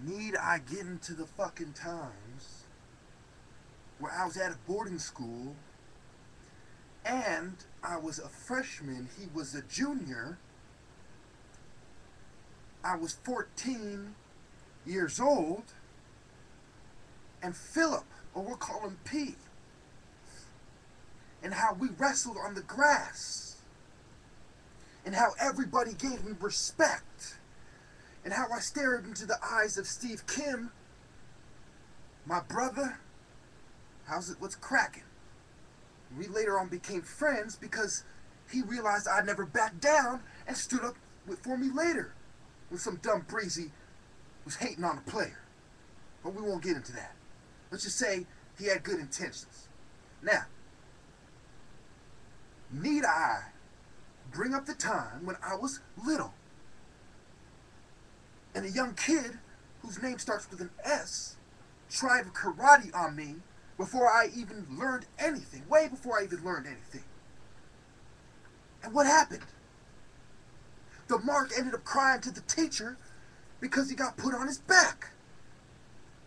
Need I get into the fucking times where I was at a boarding school and I was a freshman, he was a junior. I was 14 years old, and Philip, or we'll call him P, and how we wrestled on the grass, and how everybody gave me respect, and how I stared into the eyes of Steve Kim, my brother. What's cracking? We later on became friends because he realized I'd never backed down and stood up for me later when some dumb breezy was hating on a player. But we won't get into that. Let's just say he had good intentions. Now, need I bring up the time when I was little and a young kid whose name starts with an S tried karate on me before I even learned anything, way before I even learned anything. And what happened? The mark ended up crying to the teacher because he got put on his back.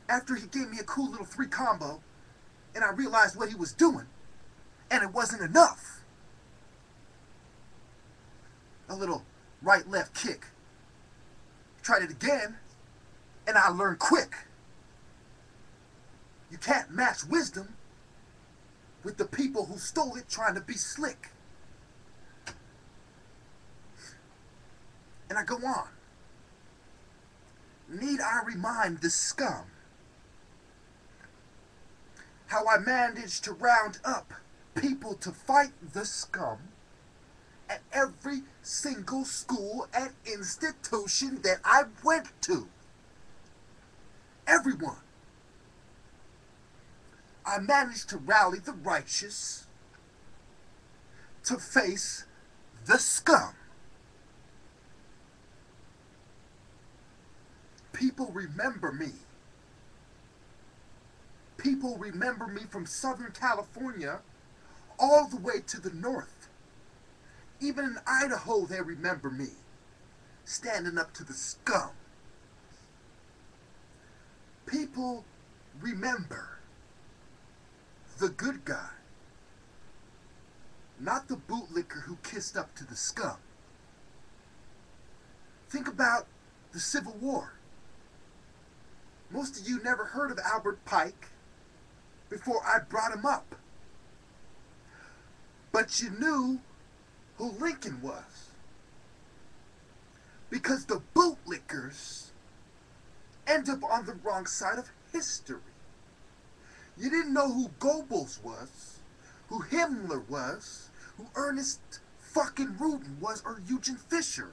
After he gave me a cool little 3 combo, and I realized what he was doing, and it wasn't enough. A little right-left kick. Tried it again, and I learned quick. You can't match wisdom with the people who stole it trying to be slick. And I go on. Need I remind the scum how I managed to round up people to fight the scum at every single school and institution that I went to? Everyone. I managed to rally the righteous to face the scum. People remember me. People remember me from Southern California all the way to the north. Even in Idaho, they remember me, standing up to the scum. People remember the good guy, not the bootlicker who kissed up to the scum. Think about the Civil War. Most of you never heard of Albert Pike before I brought him up. But you knew who Lincoln was. Because the bootlickers end up on the wrong side of history. You didn't know who Goebbels was, who Himmler was, who Ernest fucking Rudin was, or Eugen Fischer,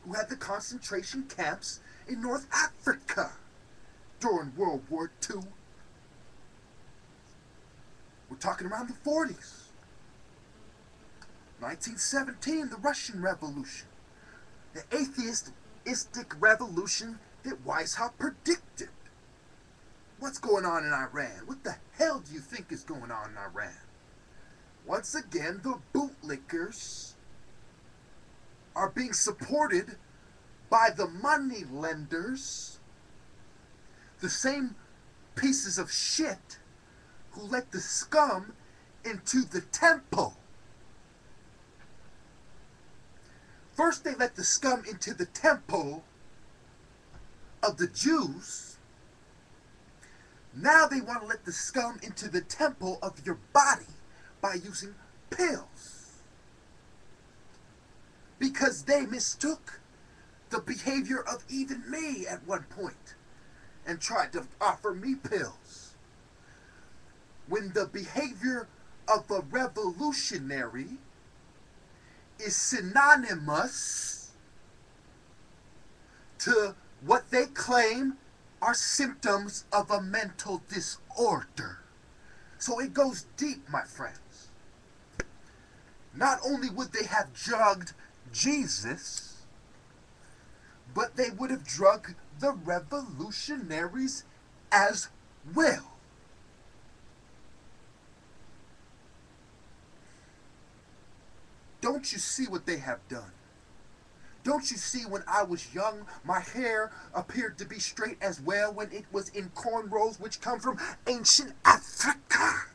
who had the concentration camps in North Africa during World War II. We're talking around the 40s. 1917, the Russian Revolution. The atheistic revolution that Weishaupt predicted. What's going on in Iran? What the hell do you think is going on in Iran? Once again, the bootlickers are being supported by the money lenders, the same pieces of shit who let the scum into the temple. First they let the scum into the temple of the Jews. Now they want to let the scum into the temple of your body by using pills. Because they mistook the behavior of even me at one point and tried to offer me pills. When the behavior of a revolutionary is synonymous to what they claim are symptoms of a mental disorder. So it goes deep, my friends. Not only would they have drugged Jesus, but they would have drugged the revolutionaries as well. Don't you see what they have done? Don't you see, when I was young, my hair appeared to be straight as well when it was in cornrows, which come from ancient Africa?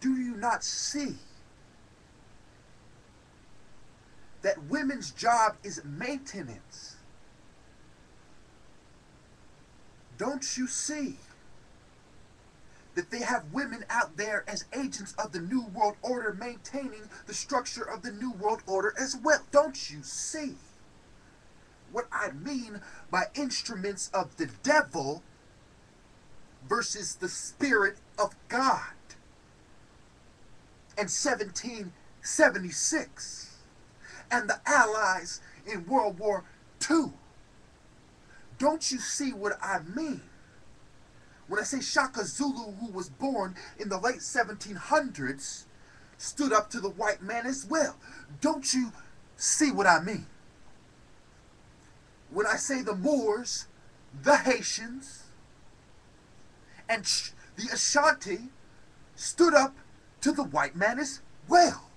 Do you not see that women's job is maintenance? Don't you see that they have women out there as agents of the New World Order, maintaining the structure of the New World Order as well? Don't you see what I mean by instruments of the devil versus the Spirit of God? And 1776, and the Allies in World War II. Don't you see what I mean when I say Shaka Zulu, who was born in the late 1700s, stood up to the white man as well? Don't you see what I mean when I say the Moors, the Haitians, and the Ashanti stood up to the white man as well?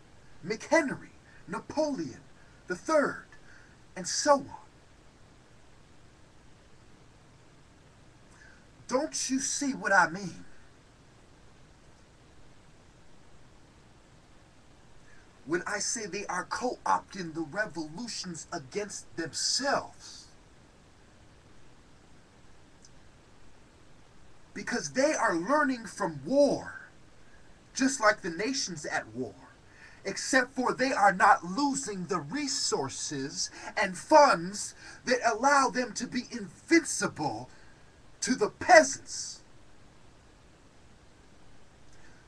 McHenry, Napoleon III, and so on. Don't you see what I mean when I say they are co-opting the revolutions against themselves? Because they are learning from war, just like the nations at war, except for they are not losing the resources and funds that allow them to be invincible to the peasants,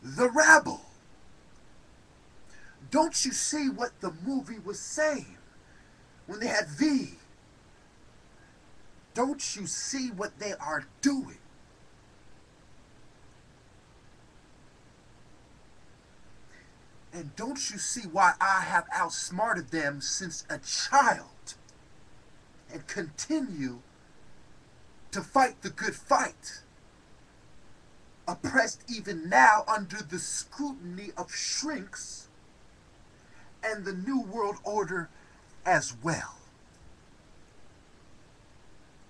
the rabble. Don't you see what the movie was saying when they had V? Don't you see what they are doing? And don't you see why I have outsmarted them since a child and continue to fight the good fight, oppressed even now under the scrutiny of shrinks and the New World Order as well?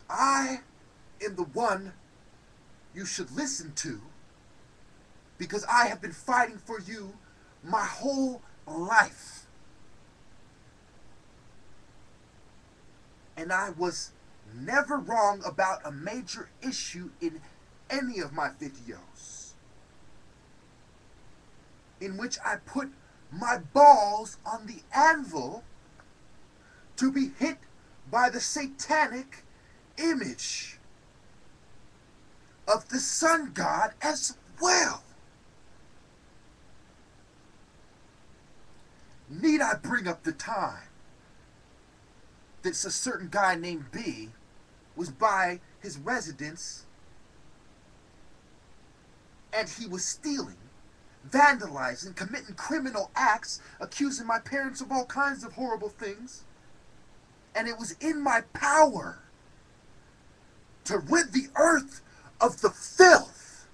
I am the one you should listen to, because I have been fighting for you my whole life. And I was never wrong about a major issue in any of my videos, in which I put my balls on the anvil to be hit by the satanic image of the sun god as well. Need I bring up the time that a certain guy named B was by his residence and he was stealing, vandalizing, committing criminal acts, accusing my parents of all kinds of horrible things, and it was in my power to rid the earth of the filth,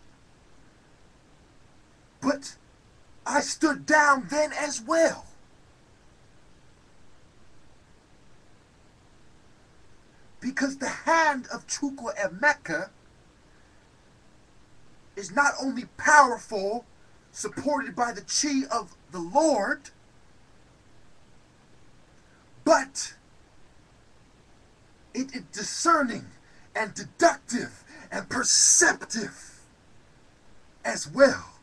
but I stood down then as well. Because the hand of Chukwuemeka is not only powerful, supported by the chi of the Lord, but it is discerning and deductive and perceptive as well.